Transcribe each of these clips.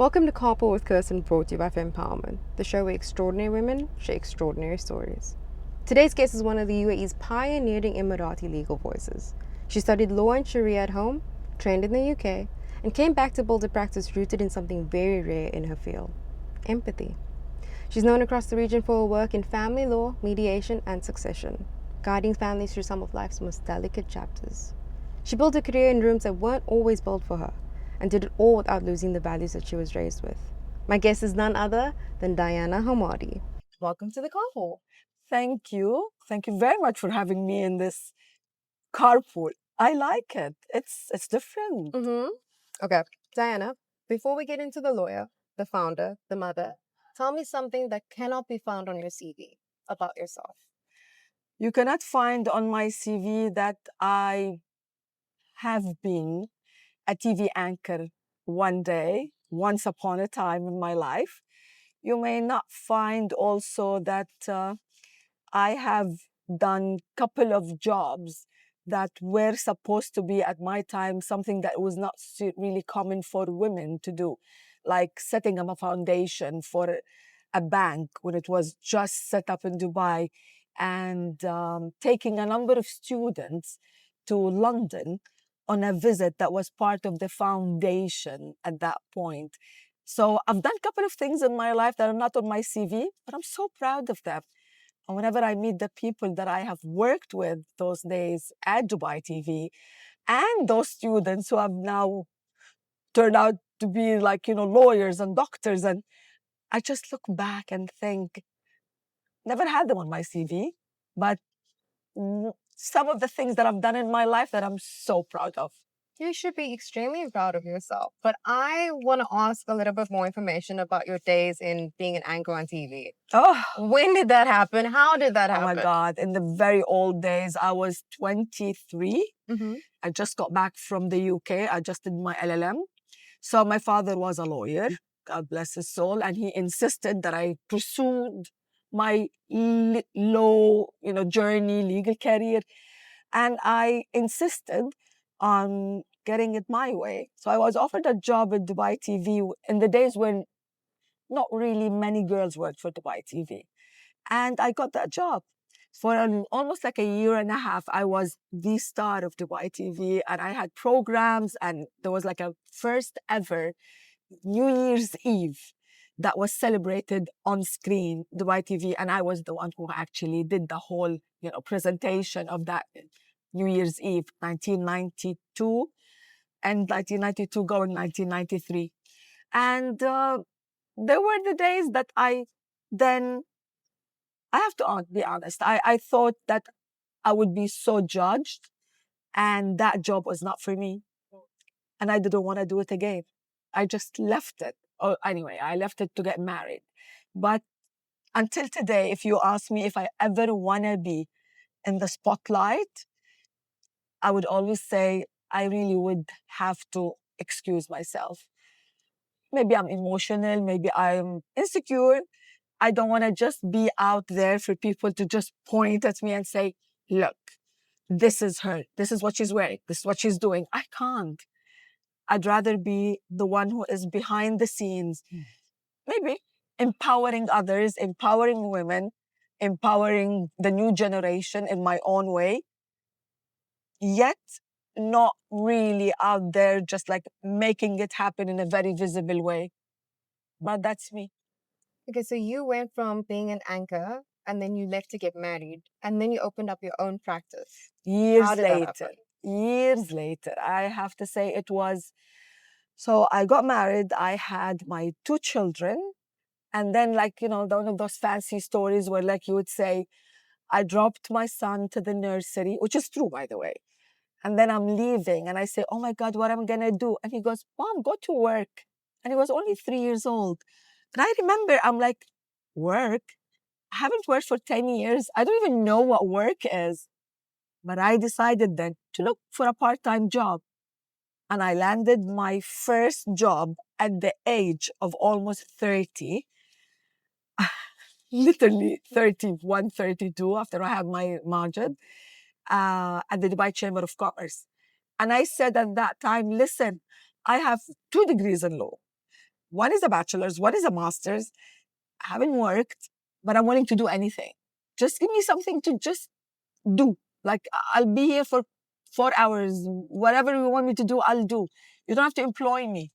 Welcome to Karpool with Kirsten, brought to you by Fempowerment, the show where extraordinary women share extraordinary stories. Today's guest is one of the UAE's pioneering Emirati legal voices. She studied law and Sharia at home, trained in the UK, and came back to build a practice rooted in something very rare in her field: empathy. She's known across the region for her work in family law, mediation, and succession, guiding families through some of life's most delicate chapters. She built a career in rooms that weren't always built for her, and did it all without losing the values that she was raised with. My guest is none other than Diana Hamade. Welcome to the Karpool. Thank you. Thank you very much for having me in this carpool. I like it. It's different. Okay, Diana, before we get into the lawyer, the founder, the mother, tell me something that cannot be found on your CV about yourself. You cannot find on my CV that I have been a TV anchor one day, once upon a time in my life. You may not find also that I have done couple of jobs that were supposed to be at my time something that was not really common for women to do, like setting up a foundation for a bank when it was just set up in Dubai, and taking a number of students to London on a visit that was part of the foundation at that point. So I've done a couple of things in my life that are not on my CV, but I'm so proud of them. And whenever I meet the people that I have worked with those days at Dubai TV and those students who have now turned out to be like, lawyers and doctors, and I just look back and think, never had them on my CV, but some of the things that I've done in my life that I'm so proud of. You should be extremely proud of yourself. But I want to ask a little bit more information about your days in being an anchor on TV. Oh, When did that happen? How did that happen? oh my God. In the very old days, I was 23. I just got back from the UK. I just did my LLM. So my father was a lawyer, God bless his soul, and he insisted that I pursued my law, journey, legal career, and I insisted on getting it my way. So I was offered a job at Dubai TV in the days when not really many girls worked for Dubai TV, and I got that job. For almost like a year and a half, I was the star of Dubai TV, and I had programs, and there was like a first ever New Year's Eve that was celebrated on screen, Dubai TV, and I was the one who actually did the whole, presentation of that New Year's Eve, 1992, and 1992 going 1993. And there were the days that I have to be honest, I thought that I would be so judged, and that job was not for me. And I didn't want to do it again. I just left it. Oh, anyway, I left it to get married. But until today, if you ask me if I ever want to be in the spotlight, I would always say I really would have to excuse myself. Maybe I'm emotional, maybe I'm insecure. I don't want to just be out there for people to just point at me and say, look, this is her. This is what she's wearing. This is what she's doing. I can't. I'd rather be the one who is behind the scenes, maybe empowering others, empowering women, empowering the new generation in my own way, yet not really out there just like making it happen in a very visible way. But that's me. Okay, so you went from being an anchor and then you left to get married and then you opened up your own practice. How did that happen? Years later, I have to say it was. So I got married, I had my 2 children, and then one of those fancy stories where like you would say, I dropped my son to the nursery, which is true, by the way. And then I'm leaving and I say, oh my God, what am I going to do? And he goes, Mom, go to work. And he was only 3 years old. And I remember I'm like, work? I haven't worked for 10 years. I don't even know what work is. But I decided then to look for a part-time job. And I landed my first job at the age of almost 30. Literally 31, 32 after I had my Majid at the Dubai Chamber of Commerce. And I said at that time, listen, I have 2 degrees in law. One is a bachelor's, one is a master's. I haven't worked, but I'm willing to do anything. Just give me something to just do. Like, I'll be here for 4 hours. Whatever you want me to do, I'll do. You don't have to employ me.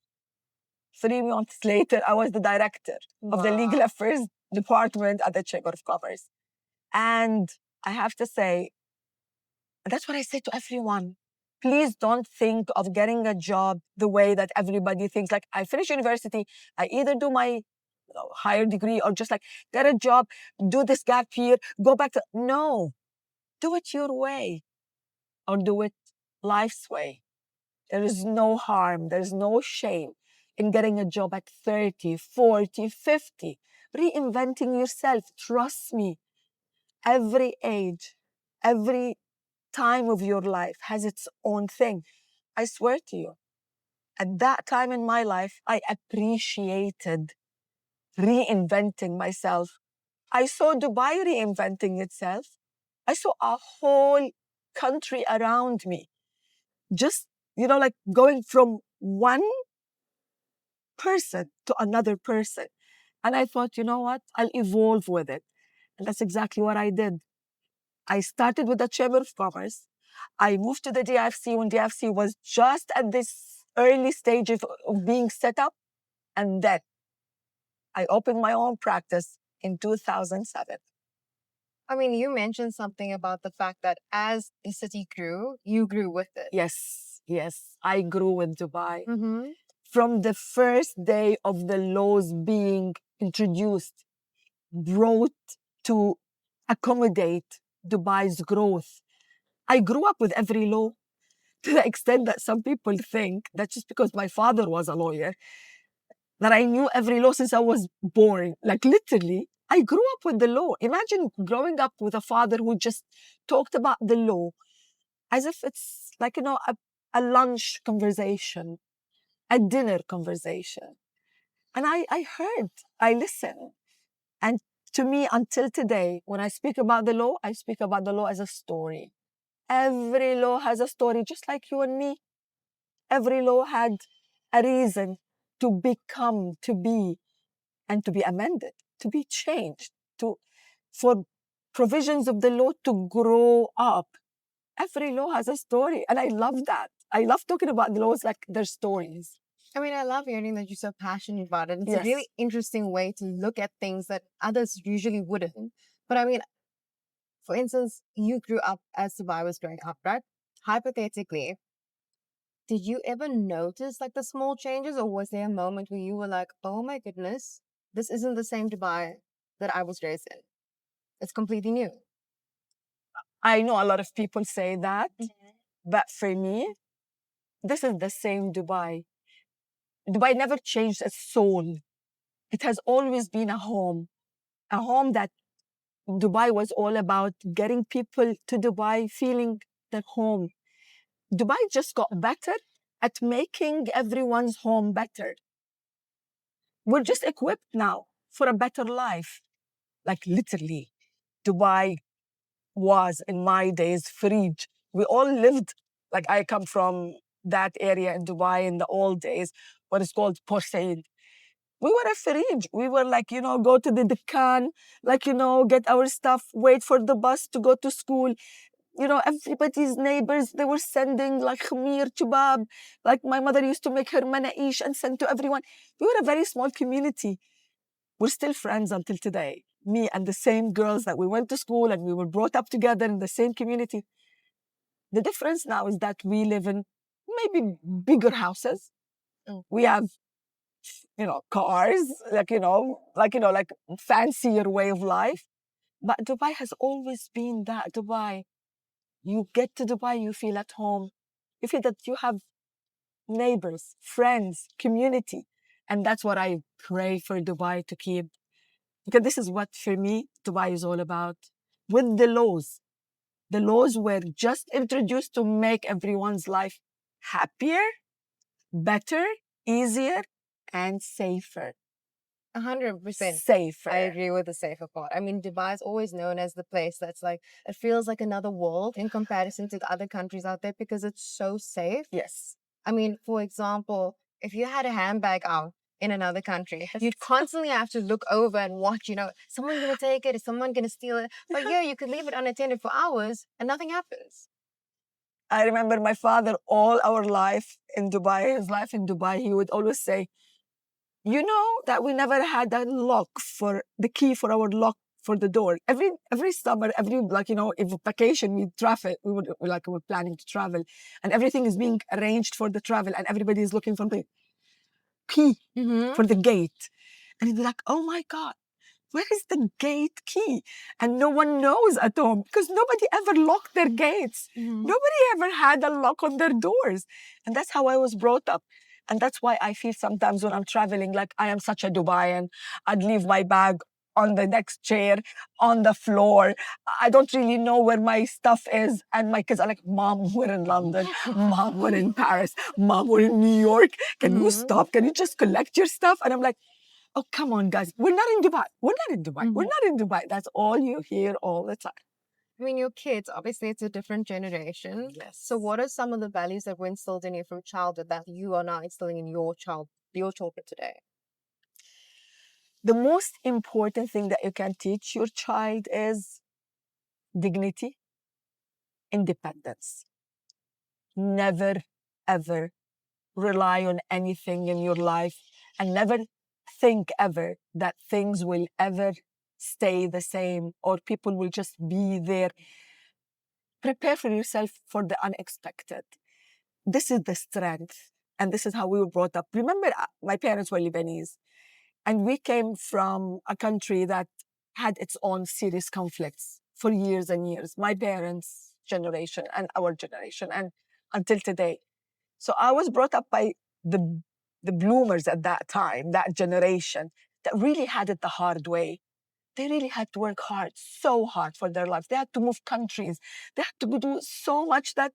3 months later, I was the director of the legal affairs department at the Chamber of Commerce. And I have to say, that's what I say to everyone. Please don't think of getting a job the way that everybody thinks. Like, I finish university, I either do my higher degree or just like get a job, do this gap year, go back to. No, do it your way or do it life's way. There is no harm, there's no shame in getting a job at 30, 40, 50, reinventing yourself. Trust me, every age, every time of your life has its own thing. I swear to you, at that time in my life, I appreciated reinventing myself. I saw Dubai reinventing itself. I saw a whole country around me just, like going from one person to another person. And I thought, you know what? I'll evolve with it. And that's exactly what I did. I started with the Chamber of Commerce. I moved to the DFC when DFC was just at this early stage of being set up. And then I opened my own practice in 2007. I mean, you mentioned something about the fact that as the city grew, you grew with it. Yes, I grew with Dubai. Mm-hmm. From the first day of the laws being introduced, brought to accommodate Dubai's growth, I grew up with every law to the extent that some people think that just because my father was a lawyer, that I knew every law since I was born. Like literally, I grew up with the law. Imagine growing up with a father who just talked about the law as if it's like, a lunch conversation, a dinner conversation. And I heard, I listened. And to me, until today, when I speak about the law, I speak about the law as a story. Every law has a story, just like you and me. Every law had a reason to become, to be, and to be amended, to be changed, for provisions of the law to grow up. Every law has a story, and I love that. I love talking about the laws like they're stories. I mean, I love hearing that you're so passionate about it. It's Yes. a really interesting way to look at things that others usually wouldn't. But I mean, for instance, you grew up as Dubai was growing up, right? Hypothetically, did you ever notice like the small changes, or was there a moment where you were like, oh my goodness, this isn't the same Dubai that I was raised in? It's completely new. I know a lot of people say that, but for me, this is the same Dubai. Dubai never changed its soul. It has always been a home that Dubai was all about getting people to Dubai feeling their home. Dubai just got better at making everyone's home better. We're just equipped now for a better life. Like literally, Dubai was in my days fridge. We all lived, like I come from that area in Dubai in the old days, what is called Porcelain. We were a fridge. We were like, go to the Deccan, like, get our stuff, wait for the bus to go to school. Everybody's neighbors, they were sending like khamir, chubab. Like my mother used to make her manaish and send to everyone. We were a very small community. We're still friends until today. Me and the same girls that we went to school and we were brought up together in the same community. The difference now is that we live in maybe bigger houses. We have, cars, like fancier way of life. But Dubai has always been that Dubai. You get to Dubai, you feel at home. You feel that you have neighbors, friends, community. And that's what I pray for Dubai to keep. Because this is what, for me, Dubai is all about. With the laws were just introduced to make everyone's life happier, better, easier, and safer. 100%. Safer. I agree with the safer part. I mean, Dubai is always known as the place that's like, it feels like another world in comparison to the other countries out there because it's so safe. Yes. I mean, for example, if you had a handbag out in another country. You'd constantly have to look over and watch, someone going to take it, is someone going to steal it? But here, you could leave it unattended for hours and nothing happens. I remember my father, all our life in Dubai, his life in Dubai, he would always say, you know that we never had a lock for the key for our lock for the door. Every summer, if vacation we travel, we're planning to travel, and everything is being arranged for the travel, and everybody is looking for the key for the gate, and he'd be like, "Oh my God, where is the gate key?" And no one knows at home because nobody ever locked their gates. Nobody ever had a lock on their doors, and that's how I was brought up. And that's why I feel sometimes when I'm traveling, like I am such a Dubaian. I'd leave my bag on the next chair, on the floor. I don't really know where my stuff is. And my kids are like, Mom, we're in London. Mom, we're in Paris. Mom, we're in New York. Can you stop? Can you just collect your stuff? And I'm like, oh, come on, guys. We're not in Dubai. We're not in Dubai. We're not in Dubai. That's all you hear all the time. I mean, your kids, obviously, it's a different generation. Yes. So what are some of the values that were instilled in you from childhood that you are now instilling in your children today? The most important thing that you can teach your child is dignity, independence. Never, ever rely on anything in your life, and never think ever that things will ever stay the same or people will just be there. Prepare for yourself for the unexpected. This is the strength, and this is how we were brought up. Remember, my parents were Lebanese, and we came from a country that had its own serious conflicts for years and years. My parents' generation and our generation, and until today. So I was brought up by the bloomers at that time, that generation that really had it the hard way. They really had to work hard, so hard for their lives. They had to move countries. They had to do so much that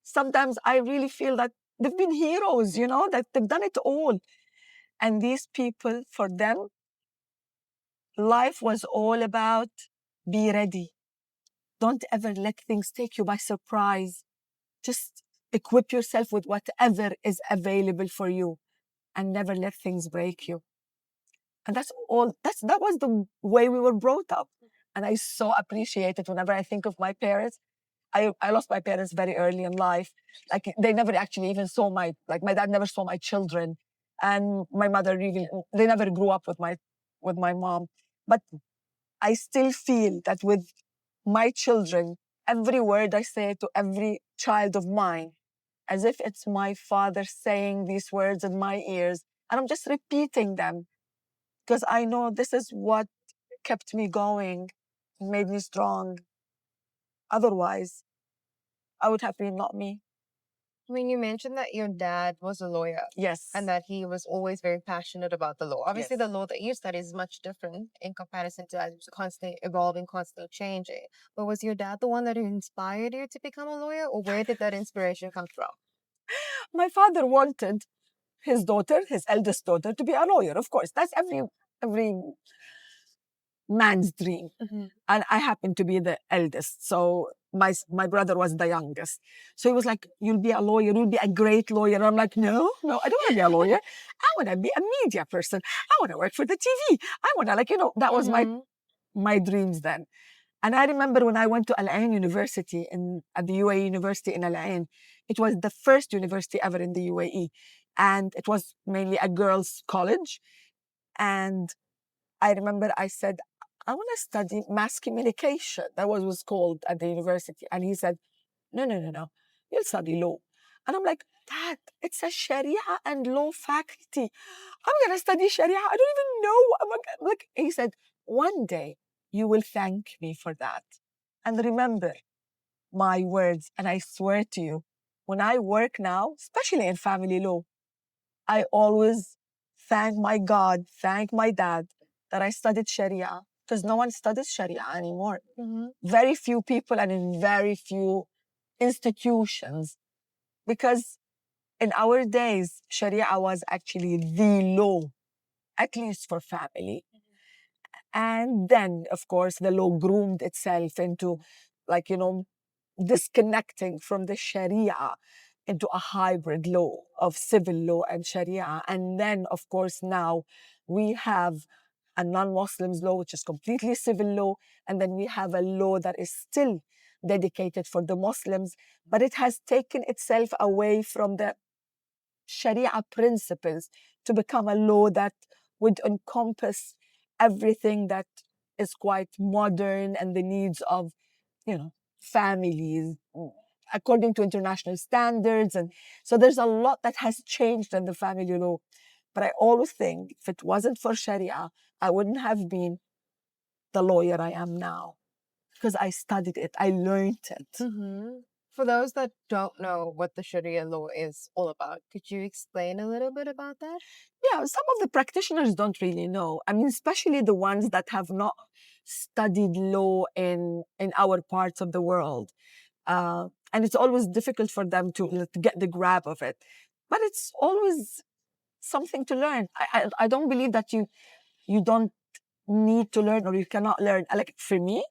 sometimes I really feel that they've been heroes, that they've done it all. And these people, for them, life was all about be ready. Don't ever let things take you by surprise. Just equip yourself with whatever is available for you and never let things break you. And that's all, that was the way we were brought up. And I so appreciate it whenever I think of my parents. I lost my parents very early in life. Like they never actually even saw my dad never saw my children. And my mother really, they never grew up with my mom. But I still feel that with my children, every word I say to every child of mine, as if it's my father saying these words in my ears, and I'm just repeating them because I know this is what kept me going, made me strong. Otherwise, I would have been not me. I mean, you mentioned that your dad was a lawyer. Yes. And that he was always very passionate about the law. Obviously, Yes. the law that you study is much different in comparison to as it's constantly evolving, constantly changing. But was your dad the one that inspired you to become a lawyer, or where did that inspiration come from? My father wanted his daughter, his eldest daughter, to be a lawyer. Of course, that's every man's dream. And I happened to be the eldest. So my brother was the youngest. So he was like, you'll be a lawyer, you'll be a great lawyer. And I'm like, no, I don't want to be a lawyer. I want to be a media person. I want to work for the TV. I want to that was my dreams then. And I remember when I went to Al Ain University at the UAE University in Al Ain, it was the first university ever in the UAE. And it was mainly a girls' college. And I remember I said, I want to study mass communication. That was called at the university. And he said, no. You'll study law. And I'm like, Dad, it's a Sharia and law faculty. I'm going to study Sharia. I don't even know. He said, one day you will thank me for that. And remember my words. And I swear to you, when I work now, especially in family law, I always thank my God, thank my dad that I studied Sharia, because no one studies Sharia anymore. Very few people and in very few institutions. Because in our days, Sharia was actually the law, at least for family. And then, of course, the law groomed itself into, disconnecting from the Sharia into a hybrid law of civil law and Sharia. And then, of course, now we have a non-Muslims law, which is completely civil law. And then we have a law that is still dedicated for the Muslims, but it has taken itself away from the Sharia principles to become a law that would encompass everything that is quite modern and the needs of, families according to international standards. And so there's a lot that has changed in the family law. But I always think if it wasn't for Sharia, I wouldn't have been the lawyer I am now because I studied it, I learned it. Mm-hmm. For those that don't know what the Sharia law is all about, could you explain a little bit about that? Yeah, some of the practitioners don't really know. I mean, especially the ones that have not studied law in our parts of the world. And it's always difficult for them to get the grab of it. But it's always something to learn. I don't believe that you don't need to learn or you cannot learn. Like for me,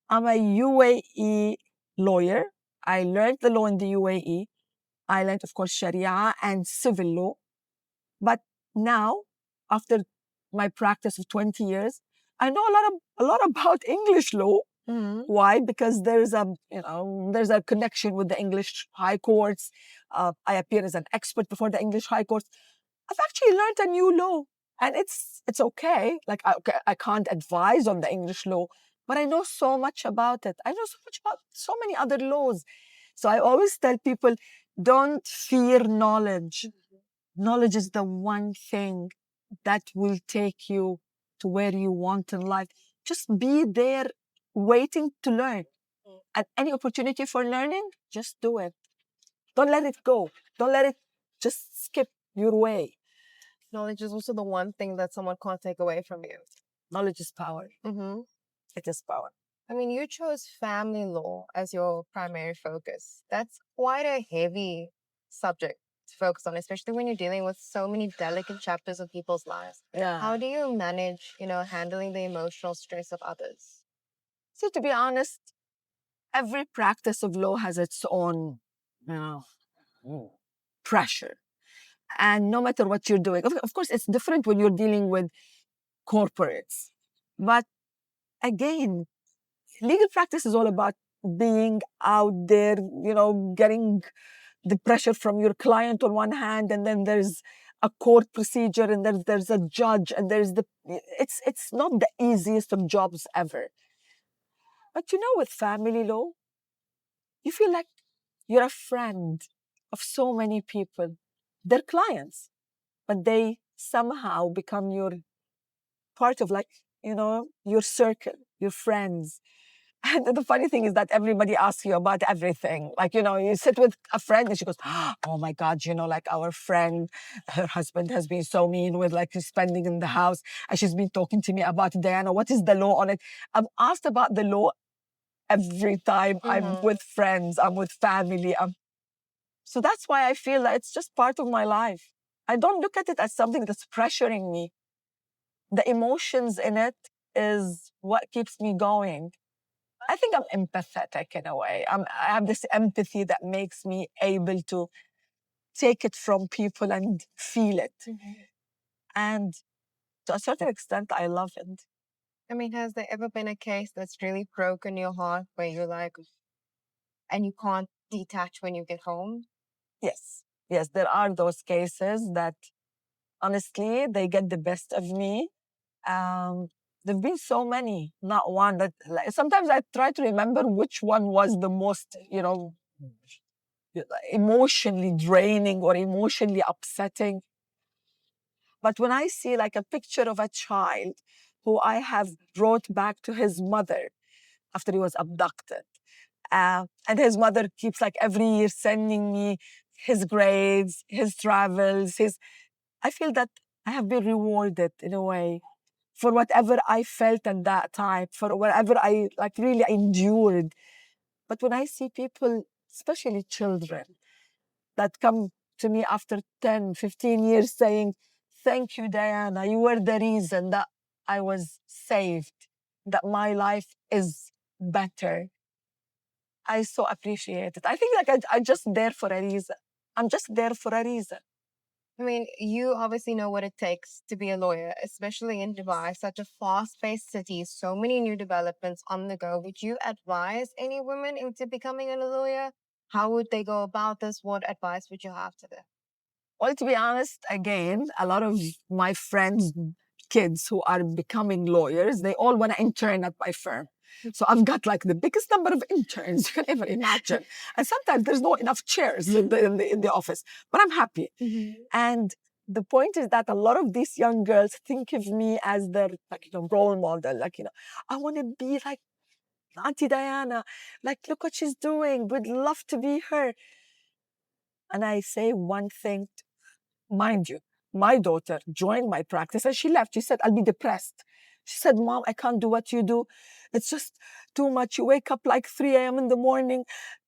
I'm a UAE lawyer. I learned the law in the UAE. I learned, of course, Sharia and civil law. But now, after my practice of 20 years, I know a lot about English law. Mm-hmm. Why? Because there's a connection with the English high courts. I appear as an expert before the English high courts. I've actually learned a new law, and it's okay. Like I can't advise on the English law, but I know so much about it. I know so much about so many other laws. So I always tell people, don't fear knowledge. Knowledge is the one thing that will take you to where you want in life. Just be there waiting to learn. At any opportunity for learning, just do it. Don't let it go. Don't let it just skip your way. Knowledge is also the one thing that someone can't take away from you. Knowledge is power. Mm-hmm. It is power. I mean, you chose family law as your primary focus. That's quite a heavy subject to focus on, especially when you're dealing with so many delicate chapters of people's lives. Yeah. How do you manage, handling the emotional stress of others? See, to be honest, every practice of law has its own, you know, pressure. And no matter what you're doing, of course, it's different when you're dealing with corporates. But again, legal practice is all about being out there, getting the pressure from your client on one hand, and then there's a court procedure, and there's a judge, and it's not the easiest of jobs ever. But with family law, you feel like you're a friend of so many people. They're clients, but they somehow become your part of your circle, your friends. And the funny thing is that everybody asks you about everything. Like, you sit with a friend and she goes, oh my God, like our friend, her husband has been so mean with like spending in the house. And she's been talking to me about Diana. What is the law on it? I'm asked about the law every time I'm with friends, I'm with family. So that's why I feel that it's just part of my life. I don't look at it as something that's pressuring me. The emotions in it is what keeps me going. I think I'm empathetic in a way. I have this empathy that makes me able to take it from people and feel it. And to a certain extent, I love it. I mean, has there ever been a case that's really broken your heart where you're like, and you can't detach when you get home? Yes. Yes, there are those cases that honestly, they get the best of me. There've been so many, not one that sometimes I try to remember which one was the most, emotionally draining or emotionally upsetting. But when I see like a picture of a child who I have brought back to his mother after he was abducted, and his mother keeps like every year sending me his grades, his travels, I feel that I have been rewarded in a way for whatever I felt at that time, for whatever I like really endured. But when I see people, especially children, that come to me after 10, 15 years saying, thank you, Diana, you were the reason that I was saved, that my life is better. I so appreciate it. I think like I'm just there for a reason. I'm just there for a reason. I mean, you obviously know what it takes to be a lawyer, especially in Dubai, such a fast-paced city, so many new developments on the go. Would you advise any women into becoming a lawyer? How would they go about this? What advice would you have to them? Well, to be honest, again, a lot of my friends' kids who are becoming lawyers, they all want to intern at my firm. So I've got like the biggest number of interns you can ever imagine. And sometimes there's not enough chairs in the office, but I'm happy. And the point is that a lot of these young girls think of me as their like, role model. Like, I want to be like Auntie Diana. Like, look what she's doing. Would love to be her. And I say one thing, mind you, my daughter joined my practice and she left. She said, I'll be depressed. She said, Mom, I can't do what you do. It's just too much. You wake up like 3 a.m. in the morning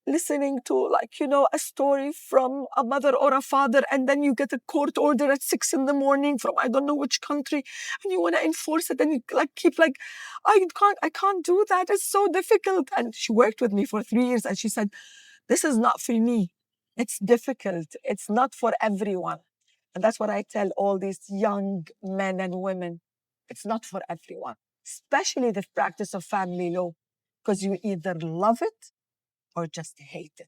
listening to like, a story from a mother or a father, and then you get a court order at 6 in the morning from I don't know which country, and you want to enforce it, and you like keep like, I can't do that. It's so difficult. And she worked with me for 3 years and she said, this is not for me. It's difficult. It's not for everyone. And that's what I tell all these young men and women. It's not for everyone, especially the practice of family law, because you either love it or just hate it.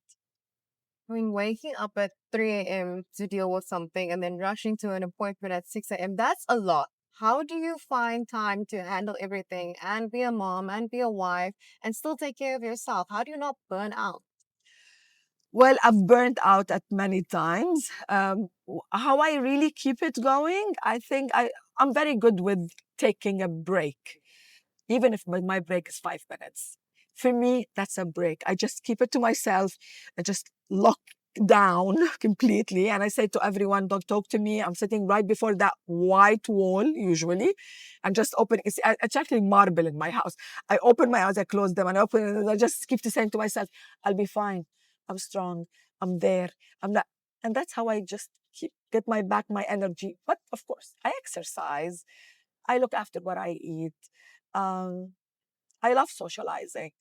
I mean, waking up at 3 a.m. to deal with something and then rushing to an appointment at 6 a.m., that's a lot. How do you find time to handle everything and be a mom and be a wife and still take care of yourself? How do you not burn out? Well, I've burnt out at many times. How I really keep it going, I think I'm very good with taking a break, even if my break is 5 minutes. For me, that's a break. I just keep it to myself. I just lock down completely. And I say to everyone, don't talk to me. I'm sitting right before that white wall, usually. I'm just opening. It's actually marble in my house. I open my eyes, I close them, and I open it, and I just keep saying to myself, I'll be fine. I'm strong. I'm there. I'm not. And that's how I just get my energy. But of course, I exercise. I look after what I eat. Um, I love socializing.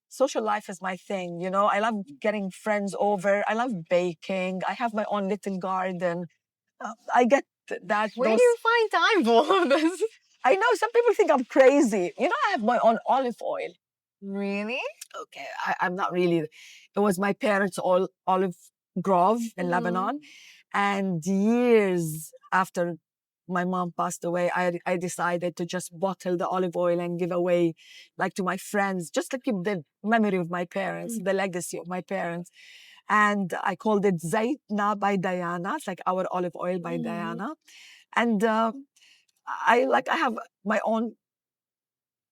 Social life is my thing, I love getting friends over. I love baking. I have my own little garden. I get that. Where do you find time for all this? I know some people think I'm crazy. I have my own olive oil. Really? Okay, I'm not really. It was my parents' olive grove in Lebanon. And years after my mom passed away, I decided to just bottle the olive oil and give away like to my friends, just to keep the memory of my parents, the legacy of my parents. And I called it Zaytna by Diana. It's like our olive oil by Diana. And I have my own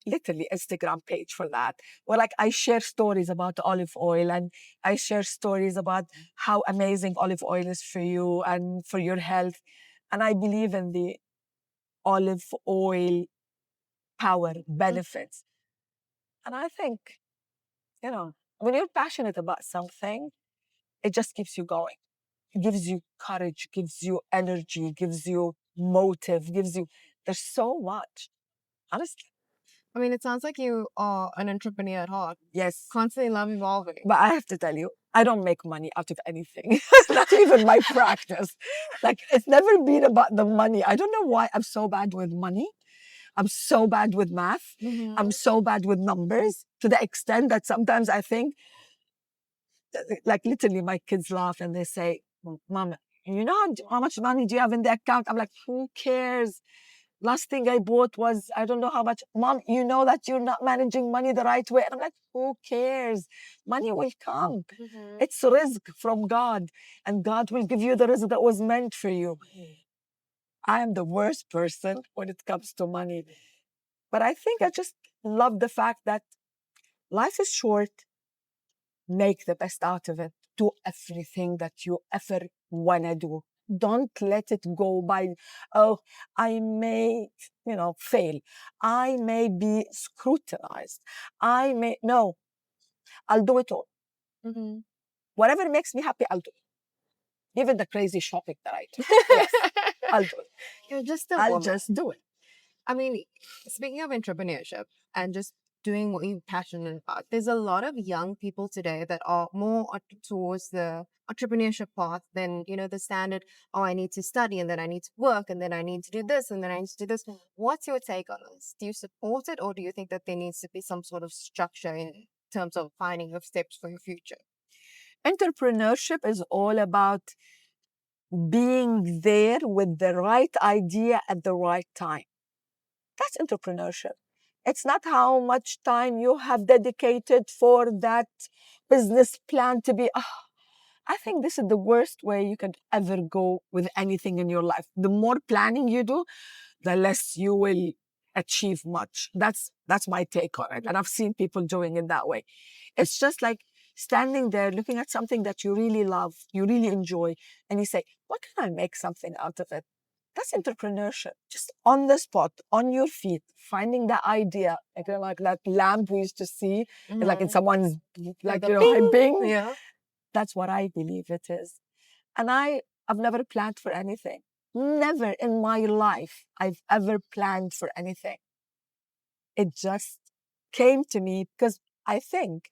literally Instagram page for that, where like I share stories about olive oil, and I share stories about how amazing olive oil is for you and for your health. And I believe in the olive oil power benefits. And I think, when you're passionate about something, it just keeps you going. It gives you courage, gives you energy, gives you motive, there's so much, honestly. I mean, it sounds like you are an entrepreneur at heart. Yes. Constantly love evolving. But I have to tell you, I don't make money out of anything. Not even my practice. Like, it's never been about the money. I don't know why I'm so bad with money. I'm so bad with math. I'm so bad with numbers, to the extent that sometimes I think, like literally my kids laugh and they say, Mom, how much money do you have in the account? I'm like, who cares? Last thing I bought was, I don't know how much. Mom, you know that you're not managing money the right way. And I'm like, who cares? Money will come. It's risk from God. And God will give you the risk that was meant for you. I am the worst person when it comes to money. But I think I just love the fact that life is short. Make the best out of it. Do everything that you ever want to do. Don't let it go by, oh, I may, fail. I may be scrutinized. No, I'll do it all. Whatever makes me happy, I'll do it. Even the crazy shopping that I do. Yes, I'll do it. You're just a I'll woman. just do it. I mean, speaking of entrepreneurship and just doing what you're passionate about. There's a lot of young people today that are more towards the entrepreneurship path than, the standard, oh, I need to study and then I need to work and then I need to do this and then I need to do this. What's your take on this? Do you support it, or do you think that there needs to be some sort of structure in terms of finding your steps for your future? Entrepreneurship is all about being there with the right idea at the right time. That's entrepreneurship. It's not how much time you have dedicated for that business plan to be. I think this is the worst way you can ever go with anything in your life. The more planning you do, the less you will achieve much. That's my take on it. And I've seen people doing it that way. It's just like standing there looking at something that you really love, you really enjoy, and you say, what can I make something out of it? That's entrepreneurship. Just on the spot, on your feet, finding that idea, like that lamp we used to see, like in someone's, like, bing. Yeah. That's what I believe it is. And I've never planned for anything. Never in my life I've ever planned for anything. It just came to me because I think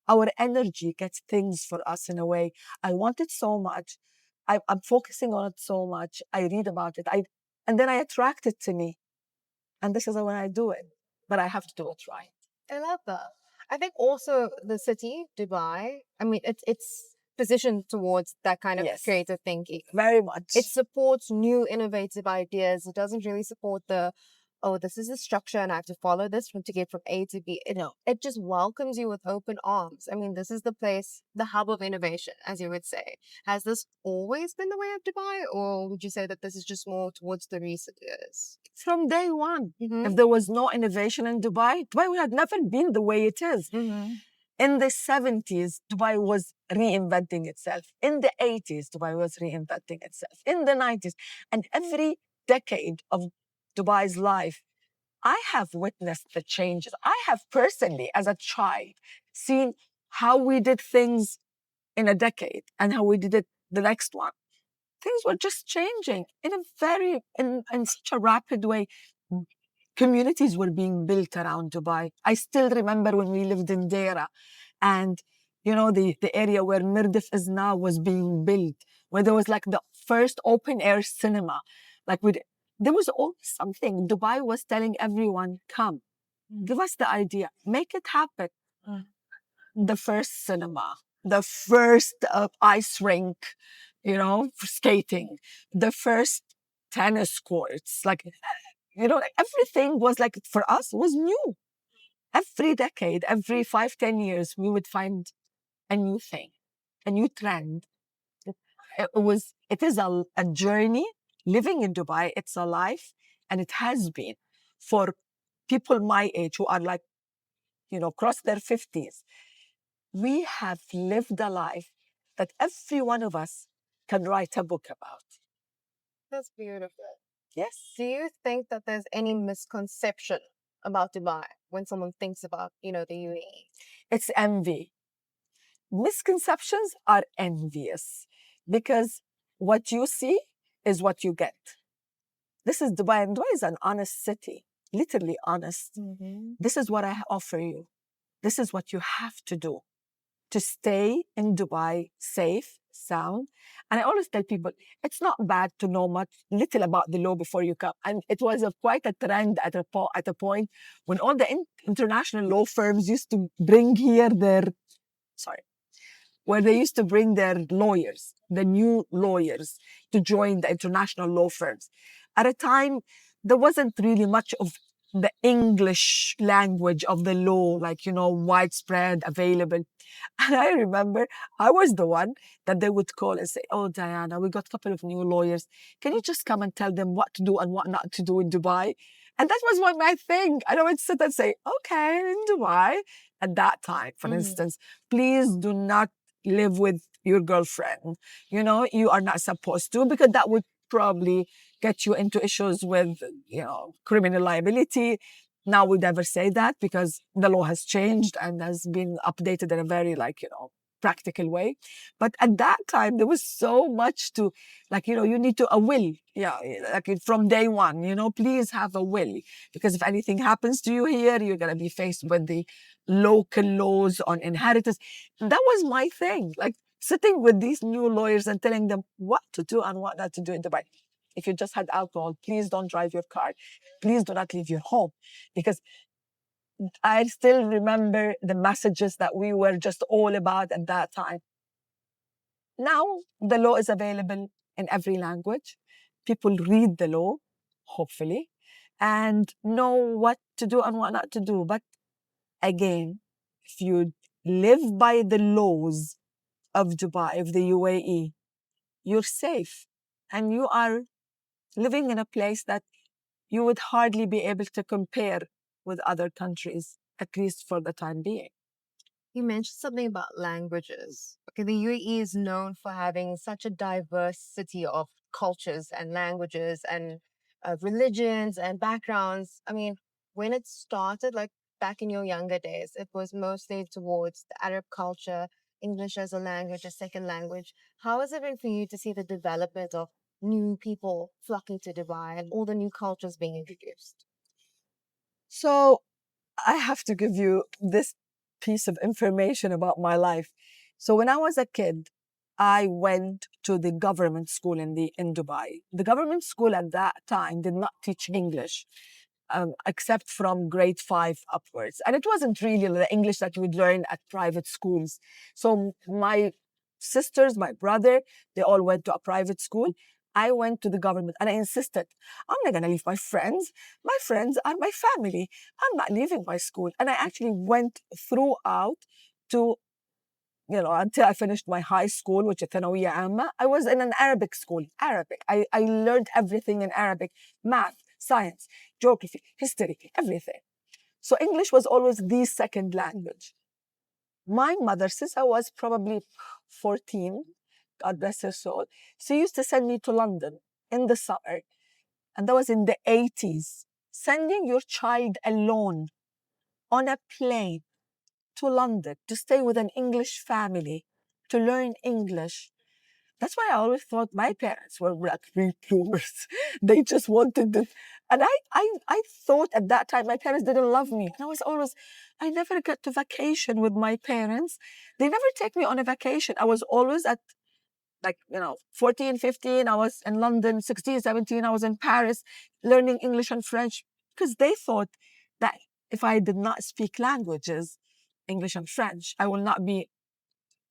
our energy gets things for us in a way. I want it so much. I'm focusing on it so much. I read about it. And then I attract it to me. And this is when I do it. But I have to do it right. I love that. I think also the city, Dubai, I mean, it's positioned towards that kind of Yes. creative thinking. Very much. It supports new innovative ideas. It doesn't really support oh, this is the structure and I have to follow this to get from A to B. It just welcomes you with open arms. I mean, this is the place, the hub of innovation, as you would say. Has this always been the way of Dubai, or would you say that this is just more towards the recent years? From day one. Mm-hmm. If there was no innovation in Dubai would have never been the way it is. Mm-hmm. In the 70s, Dubai was reinventing itself. In the 80s, Dubai was reinventing itself. In the 90s. And every decade of Dubai's life, I have witnessed the changes. I have personally, as a child, seen how we did things in a decade and how we did it the next one. Things were just changing in such a rapid way. Communities were being built around Dubai. I still remember when we lived in Deira, and the area where Mirdif is now was being built, where there was like the first open air cinema. There was always something. Dubai was telling everyone, come, give us the idea, make it happen. The first cinema, the first ice rink, for skating, the first tennis courts, everything was like, for us, was new. Every decade, every 5-10 years, we would find a new thing, a new trend. It is a journey. Living in Dubai, it's a life, and it has been for people my age who are like, across their 50s. We have lived a life that every one of us can write a book about. That's beautiful. Yes. Do you think that there's any misconception about Dubai when someone thinks about, the UAE? It's envy. Misconceptions are envious because what you see is what you get. This is Dubai, and Dubai is an honest city, literally honest. Mm-hmm. This is what I offer you. This is what you have to do to stay in Dubai safe, sound. And I always tell people, it's not bad to know little about the law before you come. And it was quite a trend at a point when all the international law firms used to bring here where they used to bring their lawyers, the new lawyers, to join the international law firms. At a time, there wasn't really much of the English language of the law, widespread, available. And I remember I was the one that they would call and say, oh, Diana, we got a couple of new lawyers. Can you just come and tell them what to do and what not to do in Dubai? And that was my thing. And I would sit and say, okay, in Dubai, at that time, for instance, please do not live with your girlfriend. You are not supposed to, because that would probably get you into issues with, criminal liability. Now we never say that because the law has changed and has been updated in a very, practical way. But at that time, there was so much to, like, you need to, a will. Yeah, like from day one, please have a will. Because if anything happens to you here, you're going to be faced with the local laws on inheritance. That was my thing. Like sitting with these new lawyers and telling them what to do and what not to do in Dubai. If you just had alcohol, please don't drive your car. Please do not leave your home. Because I still remember the messages that we were just all about at that time. Now, the law is available in every language. People read the law, hopefully, and know what to do and what not to do. But again, if you live by the laws of Dubai, of the UAE, you're safe. And you are living in a place that you would hardly be able to compare with other countries, at least for the time being. You mentioned something about languages. Okay, the UAE is known for having such a diversity of cultures and languages and religions and backgrounds. I mean, when it started, like back in your younger days, it was mostly towards the Arab culture, English as a language, a second language. How has it been for you to see the development of new people flocking to Dubai and all the new cultures being introduced? So I have to give you this piece of information about my life. So when I was a kid, I went to the government school in Dubai. The government school at that time did not teach English, except from grade 5 upwards. And it wasn't really the English that you would learn at private schools. So my sisters, my brother, they all went to a private school. I went to the government and I insisted, I'm not going to leave my friends. My friends are my family. I'm not leaving my school. And I actually went throughout to, until I finished my high school, which is Thanawiya Amma. I was in an Arabic school, Arabic. I learned everything in Arabic, math, science, geography, history, everything. So English was always the second language. My mother, since I was probably 14, God bless her soul, she used to send me to London in the summer. And that was in the 80s. Sending your child alone on a plane to London to stay with an English family, to learn English. That's why I always thought my parents were like late bloomers. They just wanted it. And I thought at that time my parents didn't love me. And I never got to vacation with my parents. They never take me on a vacation. I was always at 14, 15, I was in London, 16, 17, I was in Paris learning English and French because they thought that if I did not speak languages, English and French, I will not be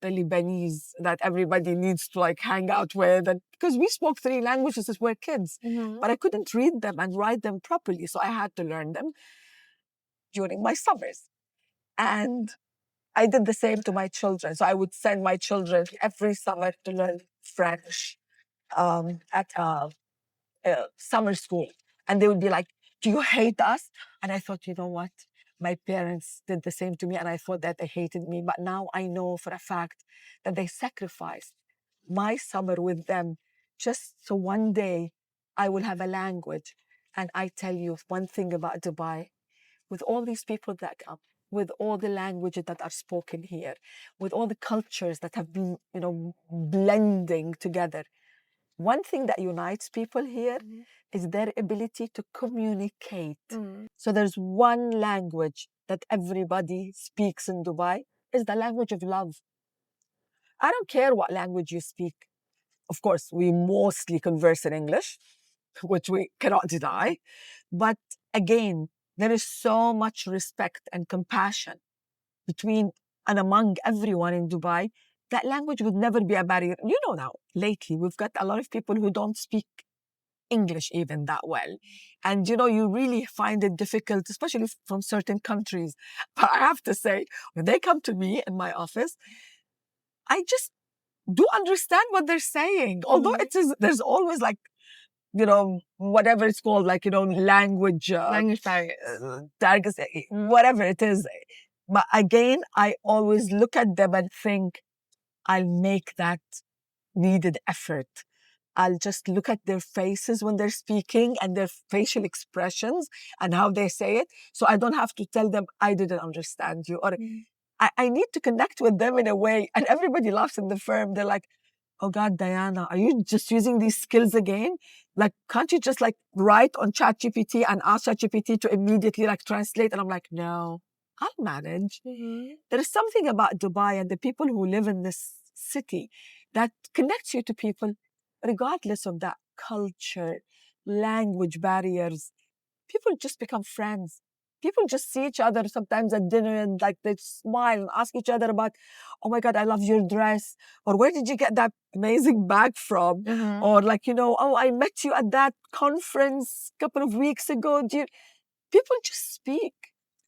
the Lebanese that everybody needs to hang out with. And because we spoke 3 languages as we're kids, but I couldn't read them and write them properly. So I had to learn them during my summers. And I did the same to my children. So I would send my children every summer to learn French at summer school. And they would be like, do you hate us? And I thought, you know what? My parents did the same to me, and I thought that they hated me. But now I know for a fact that they sacrificed my summer with them just so one day I will have a language. And I tell you one thing about Dubai, with all these people that come, with all the languages that are spoken here, with all the cultures that have been, blending together, one thing that unites people here is their ability to communicate. So there's one language that everybody speaks in Dubai, is the language of love. I don't care what language you speak. Of course, we mostly converse in English, which we cannot deny. But again, there is so much respect and compassion between and among everyone in Dubai. That language would never be a barrier. Now, lately, we've got a lot of people who don't speak English even that well. And, you really find it difficult, especially from certain countries. But I have to say, when they come to me in my office, I just do understand what they're saying. Although there's always whatever it's called, language barriers, whatever it is. But again, I always look at them and think, I'll make that needed effort. I'll just look at their faces when they're speaking and their facial expressions and how they say it. So I don't have to tell them, I didn't understand you. Or I need to connect with them in a way. And everybody laughs in the firm. They're like, oh God, Diana, are you just using these skills again? Like, can't you just like write on ChatGPT and ask ChatGPT to immediately like translate? And I'm like, no, I'll manage. There is something about Dubai and the people who live in this city that connects you to people regardless of that culture, language barriers. People just become friends. People just see each other sometimes at dinner and like they smile and ask each other about, oh my God, I love your dress. Or where did you get that amazing bag from? Or like, oh, I met you at that conference a couple of weeks ago. People just speak.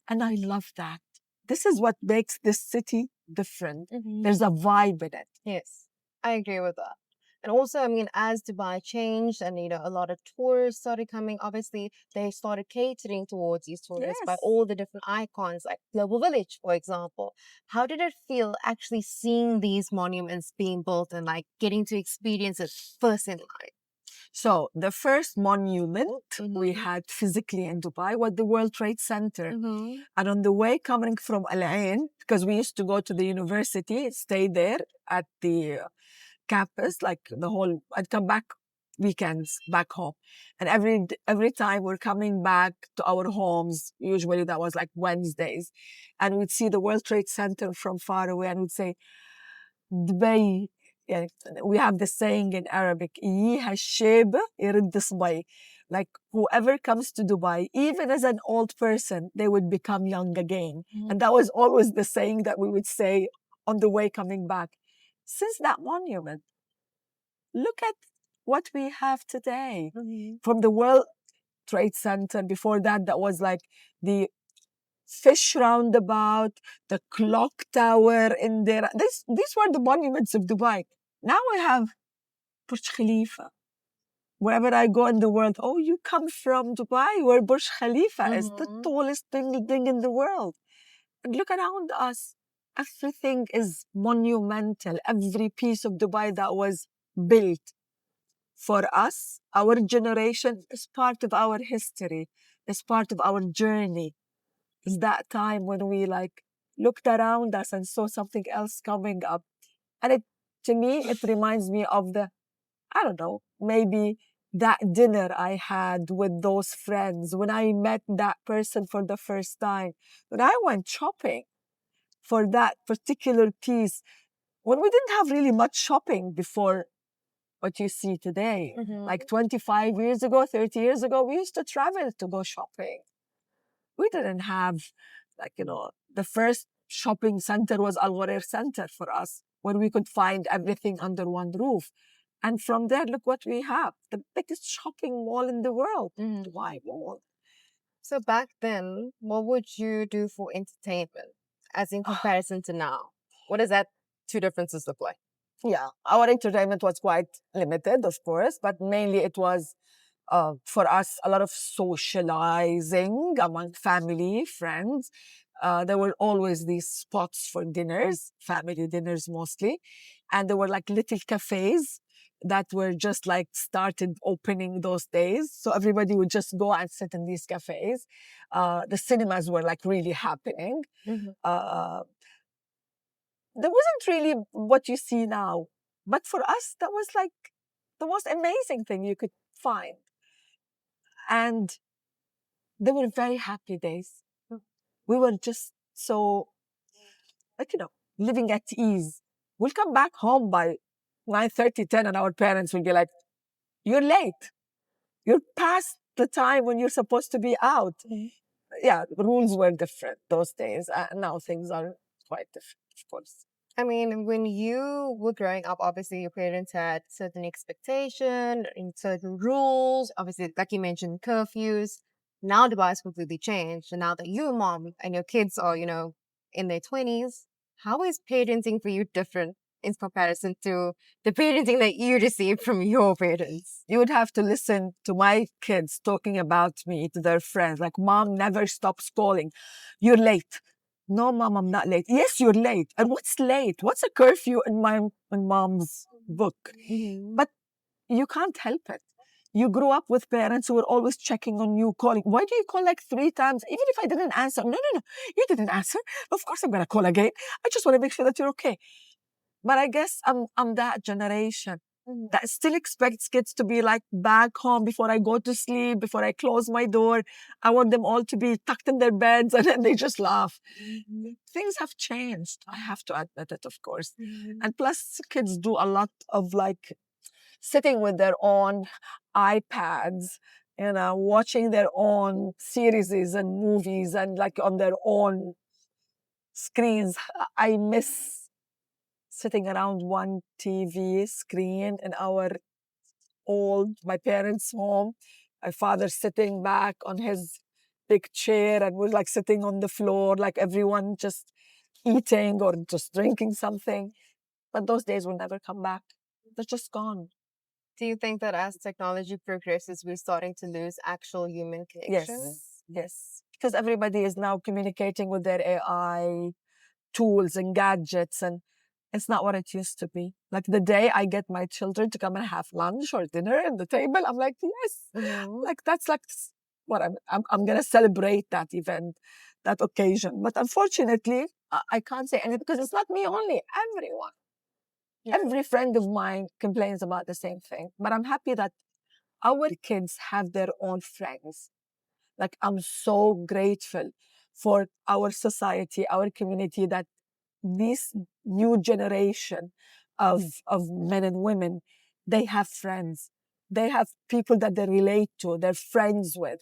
And I love that. This is what makes this city different. There's a vibe in it. Yes, I agree with that. And also, I mean, as Dubai changed and, a lot of tourists started coming, obviously, they started catering towards these tourists by Yes. all the different icons, like Global Village, for example. How did it feel actually seeing these monuments being built and, like, getting to experience it first in life? So the first monument we had physically in Dubai was the World Trade Center. And on the way coming from Al Ain, because we used to go to the university, stay there at the campus, like I'd come back weekends back home. And every time we're coming back to our homes, usually that was like Wednesdays, and we'd see the World Trade Center from far away and we'd say, Dubai. Yeah, we have the saying in Arabic, "ييها الشيب يرد صبي." Like whoever comes to Dubai, even as an old person, they would become young again. And that was always the saying that we would say on the way coming back. Since that monument, look at what we have today. From the World Trade Center, before that, that was like the fish roundabout, the clock tower in there. These were the monuments of Dubai. Now we have Burj Khalifa. Wherever I go in the world, oh, you come from Dubai, where Burj Khalifa is the tallest building in the world. And look around us. Everything is monumental. Every piece of Dubai that was built for us, our generation, is part of our history, is part of our journey. Is that time when we like looked around us and saw something else coming up. And to me, it reminds me of I don't know, maybe that dinner I had with those friends, when I met that person for the first time, when I went shopping for that particular piece, when we didn't have really much shopping before what you see today. Like 25 years ago, 30 years ago, we used to travel to go shopping. We didn't have, the first shopping center was Al Ghurair Center for us, where we could find everything under one roof. And from there, look what we have, the biggest shopping mall in the world, Dubai Mall. So back then, what would you do for entertainment as in comparison to now? What does that two differences look like? Yeah, our entertainment was quite limited, of course, but mainly it was for us a lot of socializing among family, friends. There were always these spots for dinners, family dinners mostly. And there were like little cafes that were just like started opening those days. So everybody would just go and sit in these cafes. The cinemas were like really happening. There wasn't really what you see now. But for us, that was like the most amazing thing you could find. And they were very happy days. We were just so, living at ease. We'll come back home by 9:30, 10, and our parents will be like, you're late. You're past the time when you're supposed to be out. Yeah, the rules were different those days. Now things are quite different, of course. I mean, when you were growing up, obviously your parents had certain expectation and certain rules. Obviously, like you mentioned, curfews. Now Dubai has completely changed. And now that you're a mom and your kids are, in their 20s, how is parenting for you different in comparison to the parenting that you received from your parents? You would have to listen to my kids talking about me to their friends. Like, mom never stops calling. You're late. No, mom, I'm not late. Yes, you're late. And what's late? What's a curfew in mom's book? But you can't help it. You grew up with parents who were always checking on you, calling. Why do you call like 3 times? Even if I didn't answer, no, you didn't answer. Of course I'm gonna call again. I just want to make sure that you're okay. But I guess I'm that generation that still expects kids to be like back home before I go to sleep, before I close my door. I want them all to be tucked in their beds, and then they just laugh. Things have changed. I have to admit it, of course. And plus, kids do a lot of like sitting with their own iPads, watching their own series and movies and like on their own screens. I miss sitting around one TV screen in my parents' home. My father sitting back on his big chair, and we're like sitting on the floor, like everyone just eating or just drinking something. But those days will never come back. They're just gone. Do you think that as technology progresses, we're starting to lose actual human connection? Yes. Because everybody is now communicating with their AI tools and gadgets, and it's not what it used to be. Like the day I get my children to come and have lunch or dinner at the table, I'm like, yes, like that's like what I'm gonna celebrate that event, that occasion. But unfortunately, I can't say anything because it's not me only. Everyone, every friend of mine complains about the same thing. But I'm happy that our kids have their own friends. Like I'm so grateful for our society, our community, that this new generation of men and women, they have friends. They have people that they relate to, they're friends with.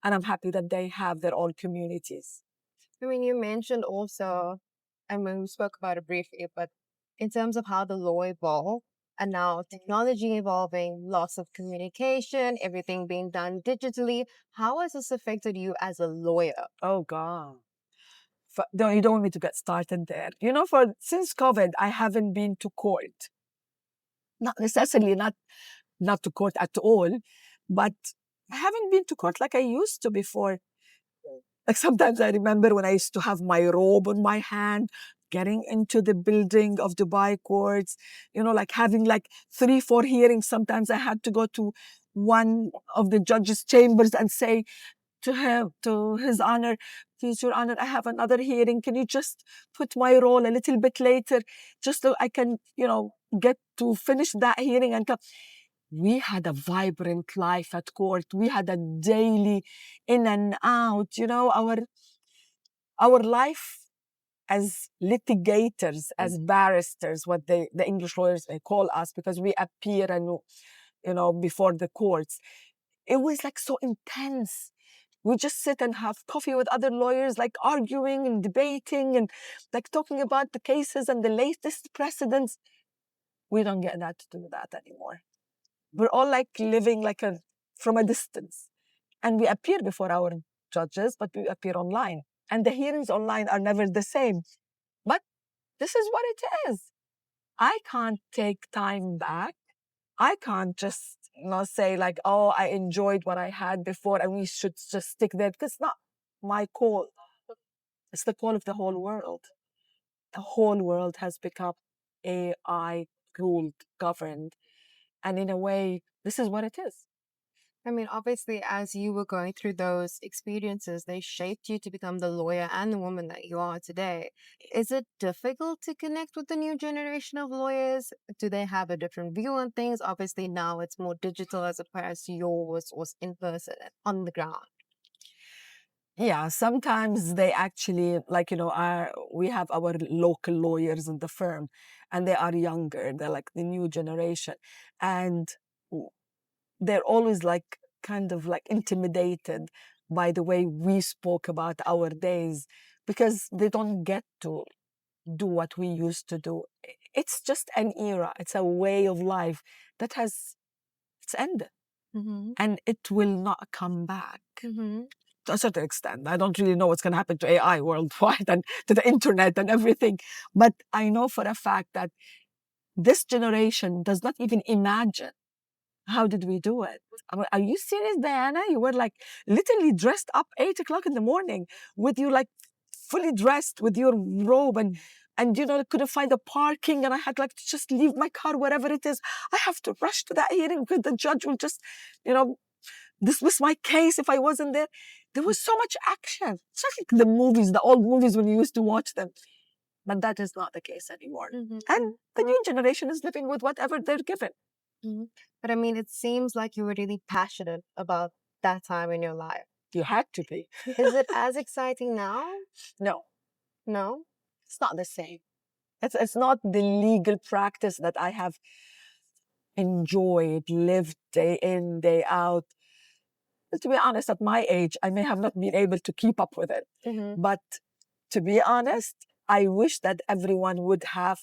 And I'm happy that they have their own communities. I mean, you mentioned also, I mean, we spoke about it briefly, but in terms of how the law evolved and now technology evolving, loss of communication, everything being done digitally, how has this affected you as a lawyer? Oh, God. No, you don't want me to get started there. Since COVID, I haven't been to court. Not necessarily not to court at all, but I haven't been to court like I used to before. Like sometimes I remember when I used to have my robe on my hand, getting into the building of Dubai courts, like having like 3, 4 hearings. Sometimes I had to go to one of the judge's chambers and say to him, to His Honor, please, Your Honor, I have another hearing. Can you just put my role a little bit later, just so I can, get to finish that hearing and come. We had a vibrant life at court. We had a daily in and out, our life as litigators, as barristers, what the English lawyers may call us, because we appear and, before the courts. It was like so intense. We just sit and have coffee with other lawyers, like arguing and debating and like talking about the cases and the latest precedents. We don't get that to do that anymore. We're all like living like from a distance. And we appear before our judges, but we appear online. And the hearings online are never the same. But this is what it is. I can't take time back. I can't just say like, oh, I enjoyed what I had before and we should just stick there, because it's not my call. It's the call of the whole world. The whole world has become AI ruled, governed. And in a way, this is what it is. I mean, obviously, as you were going through those experiences, they shaped you to become the lawyer and the woman that you are today. Is it difficult to connect with the new generation of lawyers? Do they have a different view on things? Obviously, now it's more digital as opposed to yours was in person, on the ground. Yeah, sometimes they actually, like, we have our local lawyers in the firm, and they are younger. They're like the new generation. And they're always like kind of like intimidated by the way we spoke about our days, because they don't get to do what we used to do. It's just an era. It's a way of life that it's ended, and it will not come back. To a certain extent, I don't really know what's going to happen to AI worldwide and to the internet and everything. But I know for a fact that this generation does not even imagine how did we do it. I mean, are you serious, Diana? You were like literally dressed up 8 o'clock in the morning with you like fully dressed with your robe, and And, I couldn't find a parking, and I had like to just leave my car wherever it is. I have to rush to that hearing because the judge will just, dismiss my case if I wasn't there. There was so much action. It's just like the movies, the old movies when you used to watch them. But that is not the case anymore. And the new generation is living with whatever they're given. But I mean, it seems like you were really passionate about that time in your life. You had to be. Is it as exciting now? No, No? it's not the same. It's not the legal practice that I have enjoyed, lived day in, day out. But to be honest, at my age, I may have not been able to keep up with it. But to be honest, I wish that everyone would have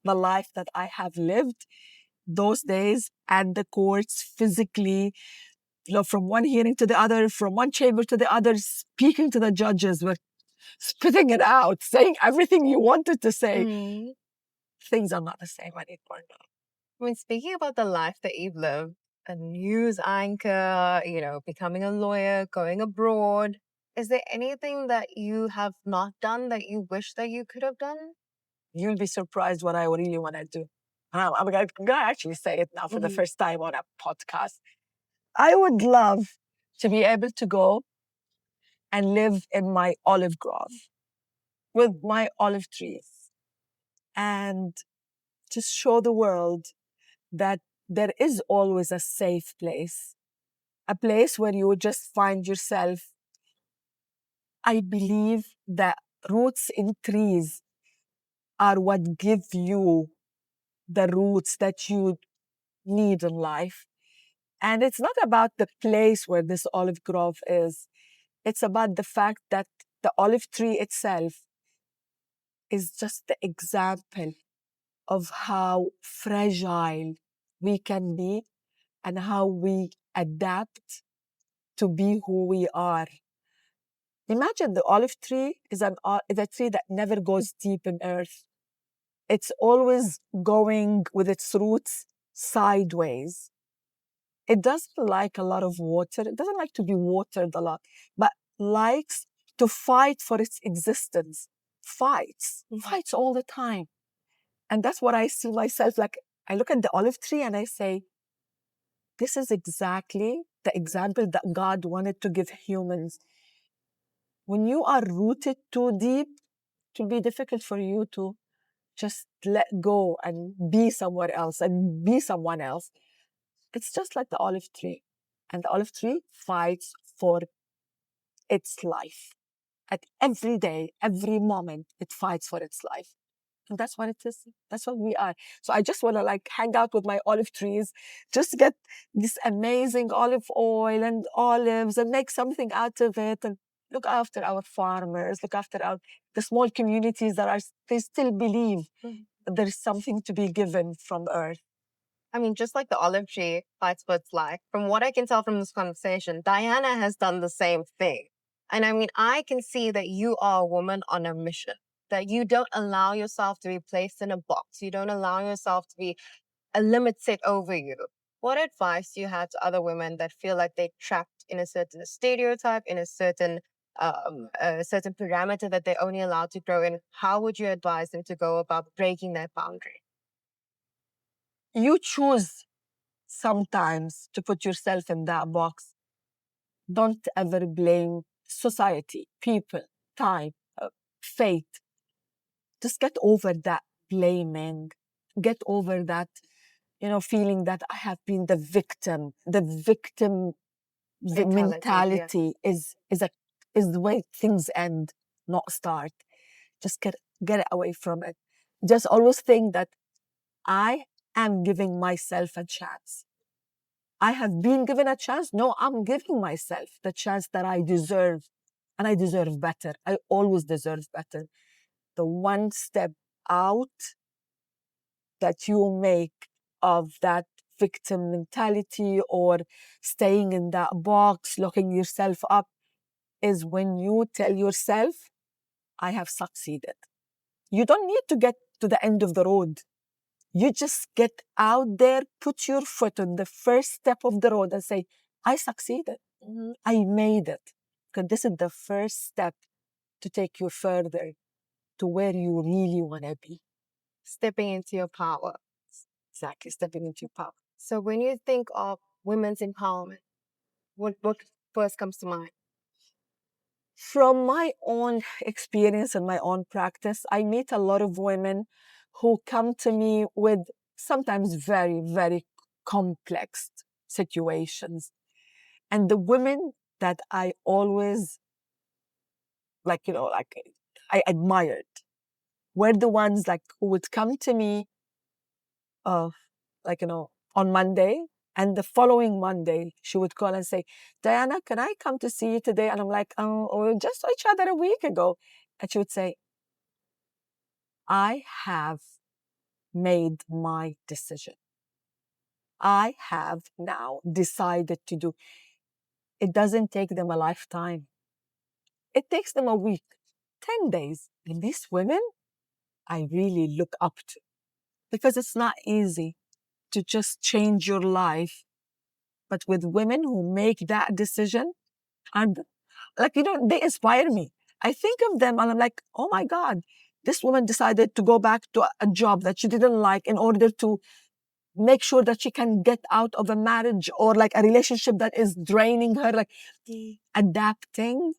the life that I have lived those days at the courts physically, from one hearing to the other, from one chamber to the other, speaking to the judges, with spitting it out, saying everything you wanted to say. Things are not the same anymore now. I mean, speaking about the life that you've lived, a news anchor, becoming a lawyer, going abroad, is there anything that you have not done that you wish that you could have done? You'll be surprised what I really want to do. I'm going to actually say it now for the first time on a podcast. I would love to be able to go and live in my olive grove with my olive trees and just show the world that there is always a safe place, a place where you would just find yourself. I believe that roots in trees are what give you the roots that you need in life. And it's not about the place where this olive grove is. It's about the fact that the olive tree itself is just the example of how fragile we can be and how we adapt to be who we are. Imagine the olive tree is a tree that never goes deep in earth. It's always going with its roots sideways. It doesn't like a lot of water. It doesn't like to be watered a lot, but likes to fight for its existence. Fights all the time. And that's what I see myself like. I look at the olive tree and I say, this is exactly the example that God wanted to give humans. When you are rooted too deep, it will be difficult for you to just let go and be somewhere else and be someone else. It's just like the olive tree. And the olive tree fights for its life. At every day, every moment, it fights for its life. And that's what it is. That's what we are. So I just want to hang out with my olive trees, just get this amazing olive oil and olives and make something out of it and look after our farmers, look after the small communities they still believe that there is something to be given from earth. I mean, just like the olive tree fights for its life, from what I can tell from this conversation, Diana has done the same thing. And I mean, I can see that you are a woman on a mission, that you don't allow yourself to be placed in a box. You don't allow yourself to be a limit set over you. What advice do you have to other women that feel like they're trapped in a certain stereotype, in a certain parameter that they're only allowed to grow in? How would you advise them to go about breaking that boundary? You choose sometimes to put yourself in that box. Don't ever blame society, people, time, fate. Just get over that blaming. Get over that, feeling that I have been the victim. The victim mentality is the way things end, not start. Just get it away from it. Just always think that I am giving myself a chance. I have been given a chance. No, I'm giving myself the chance that I deserve. And I deserve better. I always deserve better. The one step out that you make of that victim mentality or staying in that box, locking yourself up, is when you tell yourself, I have succeeded. You don't need to get to the end of the road. You just get out there, put your foot on the first step of the road and say, I succeeded. I made it. Because this is the first step to take you further. to where you really want to be. Stepping into your power. Exactly, stepping into your power. So when you think of women's empowerment, what first comes to mind? From my own experience and my own practice, I meet a lot of women who come to me with sometimes very, very complex situations. And the women that I always I admired were the ones who would come to me uh, on Monday, and the following Monday she would call and say, Diana, can I come to see you today? And I'm like, we just saw each other a week ago. And she would say, I have made my decision. I have now decided to do. It doesn't take them a lifetime. It takes them a week, 10 days. And these women, I really look up to, because it's not easy to just change your life. But with women who make that decision, and they inspire me. I think of them and I'm like, oh my God, this woman decided to go back to a job that she didn't like in order to make sure that she can get out of a marriage or a relationship that is draining her. Adapting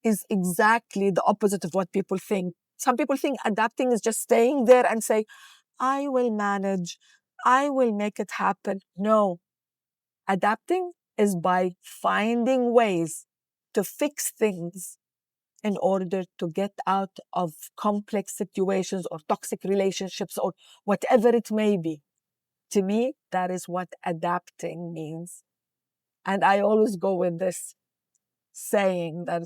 is exactly the opposite of what people think. Some people think adapting is just staying there and say, I will manage, I will make it happen. No, adapting is by finding ways to fix things in order to get out of complex situations or toxic relationships or whatever it may be. To me, that is what adapting means. And I always go with this saying that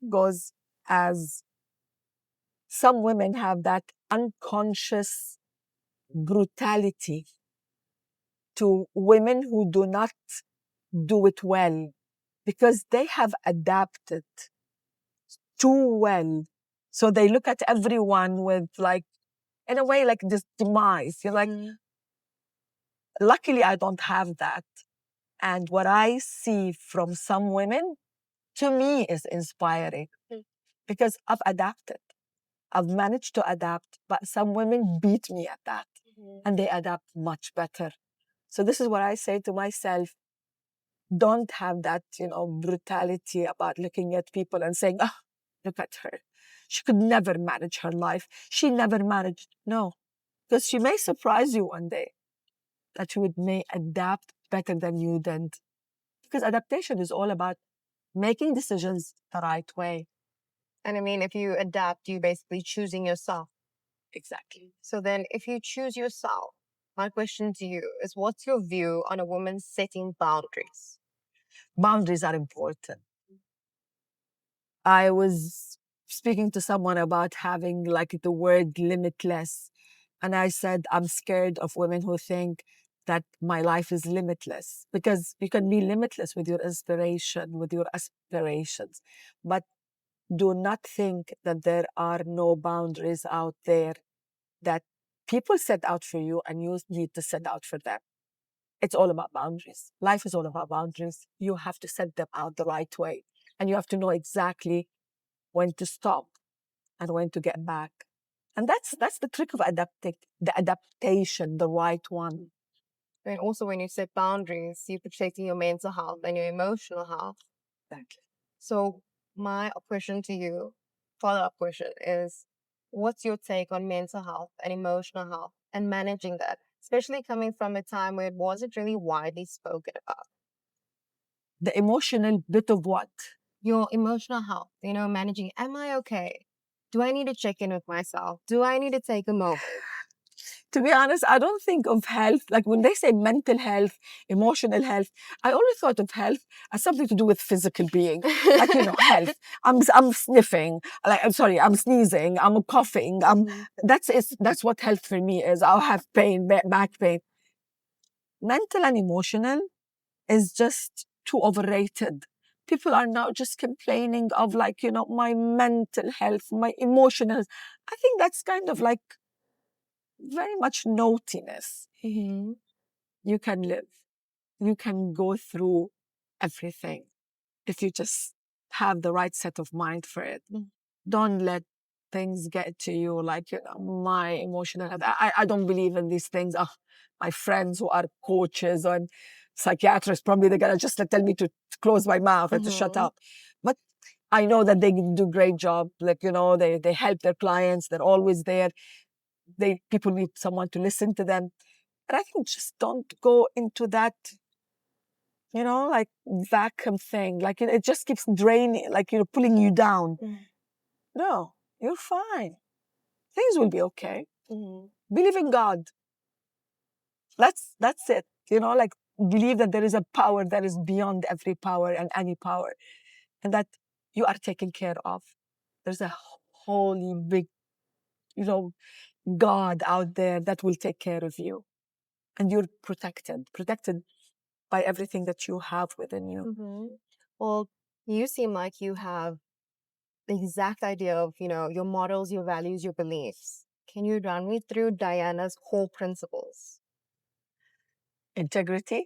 goes as some women have that unconscious brutality to women who do not do it well because they have adapted too well. So they look at everyone with in a way, this demise. You're like, luckily, I don't have that. And what I see from some women, to me, is inspiring because I've adapted. I've managed to adapt, but some women beat me at that and they adapt much better. So this is what I say to myself. Don't have that, brutality about looking at people and saying, oh, look at her. She could never manage her life. She never managed. No, because she may surprise you one day that she may adapt better than you did. Because adaptation is all about making decisions the right way. And I mean, if you adapt, you're basically choosing yourself. Exactly. So then if you choose yourself, my question to you is, what's your view on a woman setting boundaries? Boundaries are important. I was speaking to someone about having the word limitless. And I said, I'm scared of women who think that my life is limitless, because you can be limitless with your inspiration, with your aspirations. But do not think that there are no boundaries out there that people set out for you and you need to set out for them. It's all about boundaries. Life is all about boundaries. You have to set them out the right way. And you have to know exactly when to stop and when to get back. And that's the trick of the adaptation, the right one. And also when you set boundaries, you're protecting your mental health and your emotional health. Exactly. So my question to you, follow-up question is, what's your take on mental health and emotional health and managing that, especially coming from a time where it wasn't really widely spoken about? The emotional bit of what? Your emotional health, managing, am I okay? Do I need to check in with myself? Do I need to take a moment? To be honest, I don't think of health, when they say mental health, emotional health, I always thought of health as something to do with physical being. Health. I'm sniffing, I'm sneezing, I'm coughing. That's what health for me is. I'll have pain, back pain. Mental and emotional is just too overrated. People are now just complaining of my mental health, my emotional. I think that's kind of very much naughtiness. Mm-hmm. You can live. You can go through everything if you just have the right set of mind for it. Don't let things get to you, like, my emotional health. I don't believe in these things. My friends who are coaches and psychiatrists, probably they're going to just tell me to close my mouth and to shut up. But I know that they do a great job. Like, they help their clients. They're always there. People need someone to listen to them. But I think just don't go into that, like vacuum thing. Like it just keeps draining, like, pulling you down. No, you're fine. Things will be okay. Believe in God. That's it. Like believe that there is a power that is beyond every power and any power, and that you are taken care of. There's a holy big, God out there that will take care of you, and you're protected by everything that you have within you. Well, you seem like you have the exact idea of, your models, your values, your beliefs. Can you run me through Diana's core principles? Integrity,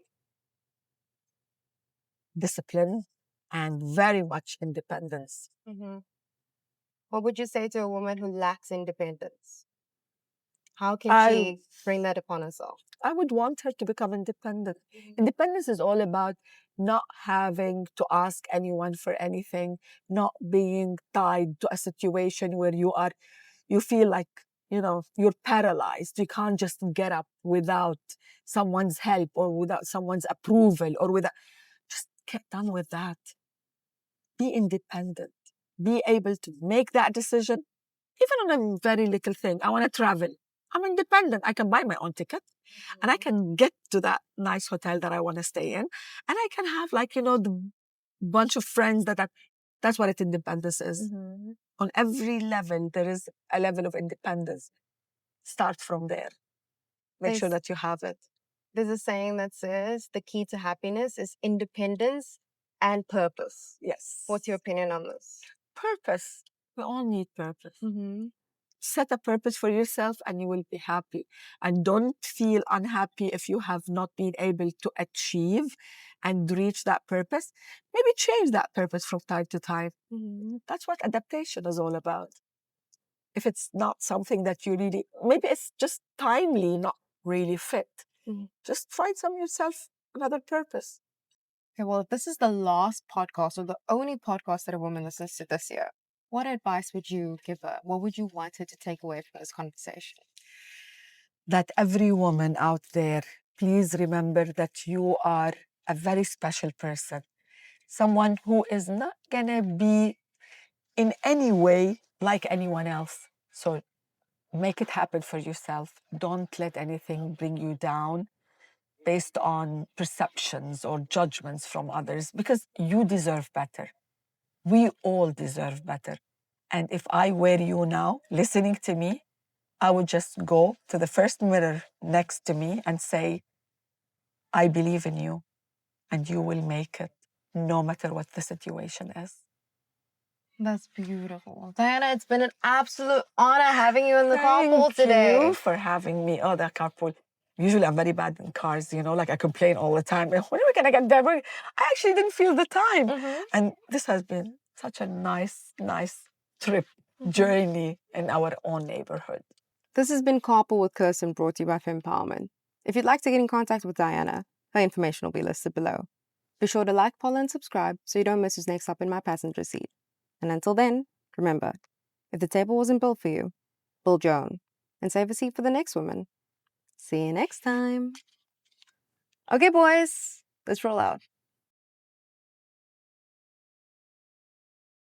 discipline, and very much independence. What would you say to a woman who lacks independence? How can I she bring that upon herself? I would want her to become independent. Independence is all about not having to ask anyone for anything, not being tied to a situation where you feel like, you're paralyzed. You can't just get up without someone's help or without someone's approval just get done with that. Be independent. Be able to make that decision, even on a very little thing. I want to travel. I'm independent. I can buy my own ticket and I can get to that nice hotel that I want to stay in. And I can have, like, the bunch of friends that's what independence is. On every level, there is a level of independence. Start from there. Make sure that you have it. There's a saying that says the key to happiness is independence and purpose. Yes. What's your opinion on this? Purpose. We all need purpose. Set a purpose for yourself and you will be happy. And don't feel unhappy if you have not been able to achieve and reach that purpose. Maybe change that purpose from time to time. That's what adaptation is all about. If it's not something that you really, maybe it's just timely, not really fit. Just find yourself another purpose. Okay, well, if this is the last podcast or the only podcast that a woman listens to this year, what advice would you give her? What would you want her to take away from this conversation? That every woman out there, please remember that you are a very special person. Someone who is not gonna be in any way like anyone else. So make it happen for yourself. Don't let anything bring you down based on perceptions or judgments from others, because you deserve better. We all deserve better. And if I were you now, listening to me, I would just go to the first mirror next to me and say, I believe in you and you will make it, no matter what the situation is. That's beautiful. Diana, it's been an absolute honor having you in the carpool today. Thank you for having me. Oh, that carpool. Usually I'm very bad in cars, like I complain all the time. When are we going to get there? I actually didn't feel the time. And this has been such a nice trip, journey in our own neighborhood. This has been Karpool with Kirsten, brought to you by Fempowerment. If you'd like to get in contact with Diana, her information will be listed below. Be sure to like, follow, and subscribe so you don't miss who's next up in my passenger seat. And until then, remember, if the table wasn't built for you, build your own and save a seat for the next woman. See you next time. Okay, boys, let's roll out.